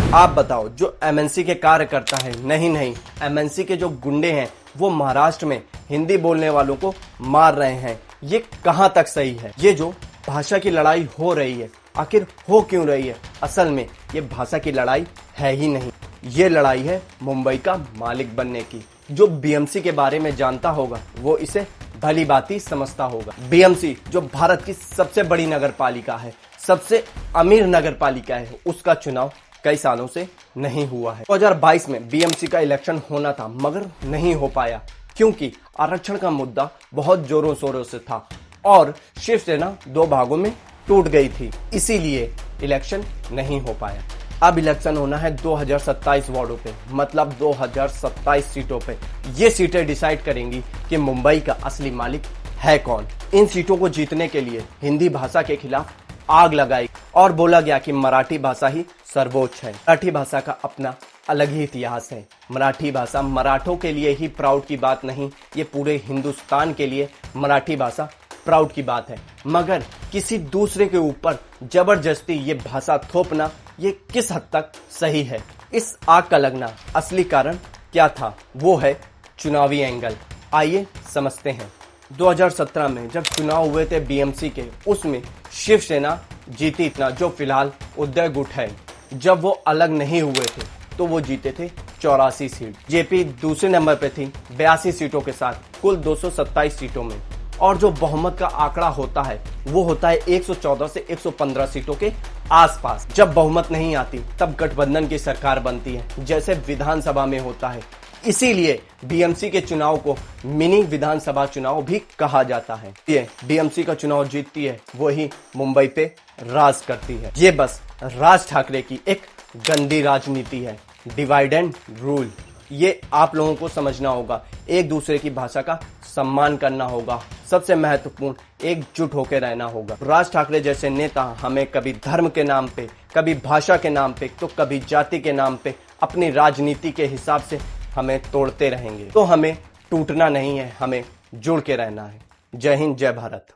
आप बताओ, जो एमएनसी के कार्यकर्ता है, नहीं, एमएनसी के जो गुंडे हैं वो महाराष्ट्र में हिंदी बोलने वालों को मार रहे हैं। ये कहां तक सही है? ये जो भाषा की लड़ाई हो रही है, आखिर हो क्यों रही है? असल में ये भाषा की लड़ाई है ही नहीं, ये लड़ाई है मुंबई का मालिक बनने की। जो बीएमसी के बारे में जानता होगा वो इसे भली भांति समझता होगा। बीएमसी जो भारत की सबसे बड़ी नगर पालिका है, सबसे अमीर नगर पालिका है, उसका चुनाव कई सालों से नहीं हुआ है। 2022 में बीएमसी का इलेक्शन होना था मगर नहीं हो पाया, क्योंकि आरक्षण का मुद्दा बहुत जोरों शोरों से था और शिवसेना दो भागों में टूट गई थी, इसीलिए इलेक्शन नहीं हो पाया। अब इलेक्शन होना है 2027 वार्डों पे, मतलब 2027 सीटों पे। ये सीटें डिसाइड करेंगी कि मुंबई का असली मालिक है कौन। इन सीटों को जीतने के लिए हिंदी भाषा के खिलाफ आग लगाई और बोला गया कि मराठी भाषा ही सर्वोच्च है। मराठी भाषा का अपना अलग ही इतिहास है। मराठी भाषा मराठों के लिए ही प्राउड की बात नहीं, ये पूरे हिंदुस्तान के लिए मराठी भाषा प्राउड की बात है। मगर किसी दूसरे के ऊपर जबरदस्ती ये भाषा थोपना, ये किस हद तक सही है? इस आग का लगना असली कारण क्या था? वो है चुनावी एंगल। आइए समझते हैं। 2017 में जब चुनाव हुए थे बीएमसी के, उसमें शिवसेना जीती इतना, जो फिलहाल उदय गुट है। जब वो अलग नहीं हुए थे तो वो जीते थे 84 सीट। जेपी दूसरे नंबर पे थी 82 सीटों के साथ कुल 227 सीटों में। और जो बहुमत का आंकड़ा होता है वो होता है 114 से 115 सीटों के आसपास। जब बहुमत नहीं आती तब गठबंधन की सरकार बनती है, जैसे विधानसभा में होता है। इसीलिए बीएमसी के चुनाव को मिनी विधानसभा चुनाव भी कहा जाता है। ये बीएमसी का चुनाव जीतती है, वही मुंबई पे राज करती है। ये बस राज ठाकरे की एक गंदी राजनीति है, डिवाइड एंड रूल। ये आप लोगों को समझना होगा, एक दूसरे की भाषा का सम्मान करना होगा, सबसे महत्वपूर्ण एकजुट होकर रहना होगा। राज ठाकरे जैसे नेता हमें कभी धर्म के नाम पे, कभी भाषा के नाम पे, तो कभी जाति के नाम पे अपनी राजनीति के हिसाब से हमें तोड़ते रहेंगे। तो हमें टूटना नहीं है, हमें जुड़ के रहना है। जय हिंद, जय भारत।